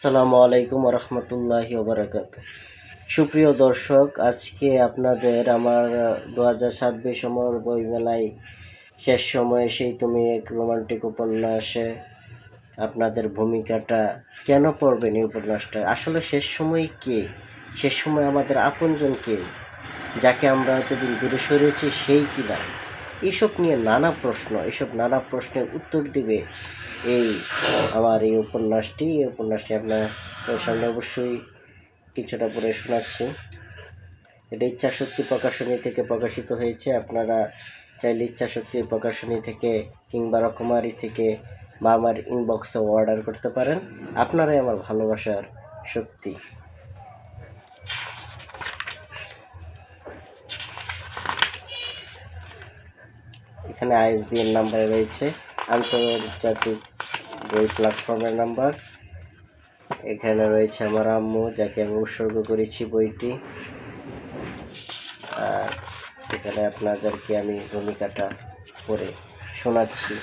আসসালামু আলাইকুম রহমতুল্লাহি ওবারাকাতুহ। সুপ্রিয় দর্শক, আজকে আপনাদের আমার 2026 সমর বইমেলায় শেষ সময়ে সেই তুমি এক রোমান্টিক উপন্যাসে আপনাদের ভূমিকাটা কেন পড়বেন এই উপন্যাসটা? আসলে শেষ সময় কে? শেষ সময় আমাদের আপনজন কে? যাকে আমরা এতদিন দূরে সরিয়েছি সেই কিনা? এইসব নিয়ে নানা প্রশ্ন, এইসব নানা প্রশ্নের উত্তর দিবে এই আমার এই উপন্যাসটি আপনার সামনে অবশ্যই কিছুটা পড়ে শোনাচ্ছি। এটা ইচ্ছাশক্তি প্রকাশনী থেকে প্রকাশিত হয়েছে। আপনারা চাইলে ইচ্ছাশক্তি প্রকাশনী থেকে কিংবা রকমারি থেকে বা আমার ইনবক্সে অর্ডার করতে পারেন। আপনারাই আমার ভালোবাসার শক্তি। এখানে আইএসবিএন নাম্বারে রয়েছে আন্তর্জাতিক বই প্ল্যাটফর্মের নাম্বার। এখানে রয়েছে আমার আম্মু, যাকে আমি উৎসর্গ করেছি বইটি। আর এখানে আপনাদেরকে আমি ভূমিকাটা পড়ে শোনাচ্ছি।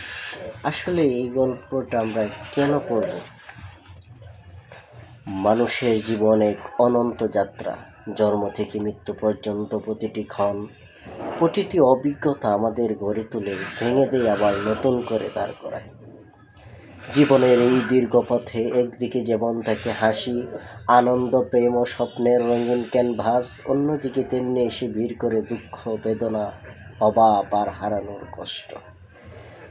আসলে এই গল্পটা আমরা কেন পড়ব? মানুষের জীবন এক অনন্ত যাত্রা। জন্ম থেকে মৃত্যু পর্যন্ত প্রতিটি ক্ষণ, প্রতিটি অভিজ্ঞতা আমাদের গড়ে তুলে, ভেঙে দিয়ে আবার নতুন করে দাঁড় করায়। জীবনের এই দীর্ঘ পথে একদিকে যেমন থাকে হাসি, আনন্দ, প্রেম ও স্বপ্নের রঙিন ক্যানভাস, অন্যদিকে তেমনি এসে ভিড় করে দুঃখ, বেদনা, অভাব আর হারানোর কষ্ট।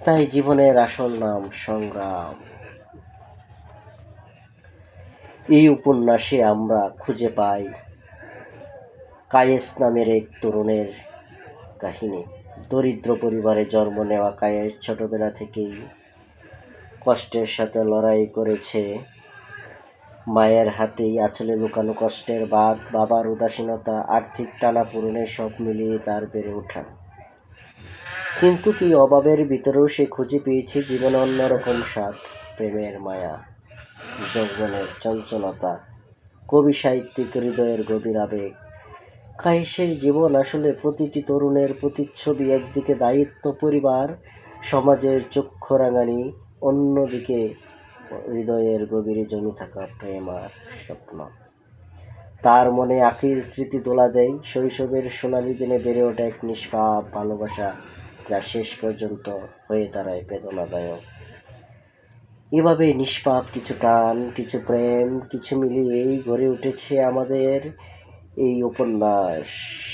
তাই জীবনের আসল নাম সংগ্রাম। এই উপন্যাসে আমরা খুঁজে পাই কায়েস নামের এক তরুণের কাহিনী। দরিদ্র পরিবারে জন্ম নেওয়া কায়েস ছোটবেলা থেকেই কষ্টের সাথে লড়াই করেছে। মায়ের হাতেই আঁচলে লুকানো কষ্টের বাঁধ, বাবার উদাসীনতা, আর্থিক টানাপোড়েনে সব মিলিয়ে তার বেড়ে ওঠা। কিন্তু কি অভাবের ভিতরেও সে খুঁজে পেয়েছে জীবনে অন্যরকম স্বাদ, প্রেমের মায়া, যৌবনের চঞ্চলতা, কবি সাহিত্যিক হৃদয়ের গভীর আবেগ। কায়েসের জীবন আসলে প্রতিটি তরুণের প্রতিচ্ছবি। একদিকে দায়িত্ব, পরিবার, সমাজের চক্ষু রাঙানি, অন্যদিকে হৃদয়ের গভীরে জমে থাকা প্রেম আর স্বপ্ন। তার মনে আখির স্মৃতি দোলা দেয় শৈশবের সোনালি দিনে বেড়ে ওঠা এক নিষ্পাপ ভালোবাসা, যা শেষ পর্যন্ত হয়ে দাঁড়ায় বেদনাদায়ক। এভাবে নিষ্পাপ কিছু টান, কিছু প্রেম, কিছু মিলিয়েই গড়ে উঠেছে আমাদের এই উপন্যাস,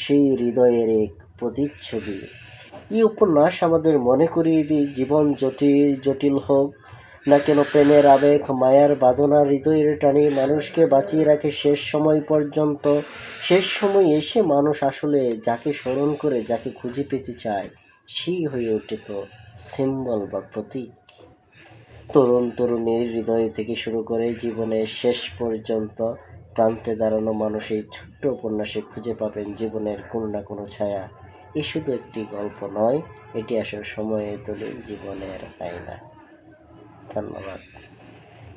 সেই হৃদয়ের এক প্রতিচ্ছবি। এই উপন্যাস আমাদের মনে করিয়ে দিই, জীবন জটিল হোক না কেন, প্রেমের আবেগ, মায়ার বাঁধনা হৃদয়ের টানে মানুষকে বাঁচিয়ে রাখে শেষ সময় পর্যন্ত। শেষ সময় এসে মানুষ আসলে যাকে স্মরণ করে, যাকে খুঁজে পেতে চায়, সেই হয়ে ওঠে তো সিম্বল বা প্রতীক। তরুণ তরুণীর হৃদয় থেকে শুরু করে জীবনের শেষ পর্যন্ত প্রান্তে দাঁড়ানো মানুষ এই ছোট্ট উপন্যাসে খুঁজে পাবেন জীবনের কোনো না কোনো ছায়া। এ শুধু একটি গল্প নয়, এটি আসলে সময়ে তোলে জীবনের আয়না। ধন্যবাদ।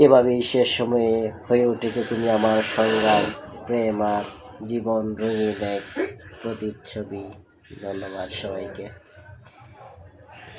এভাবেই শেষ সময়ে হয়ে উঠেছে তুমি আমার সংগ্রাম, প্রেম আর জীবন রঙিন এক প্রতিচ্ছবি। ধন্যবাদ সবাইকে।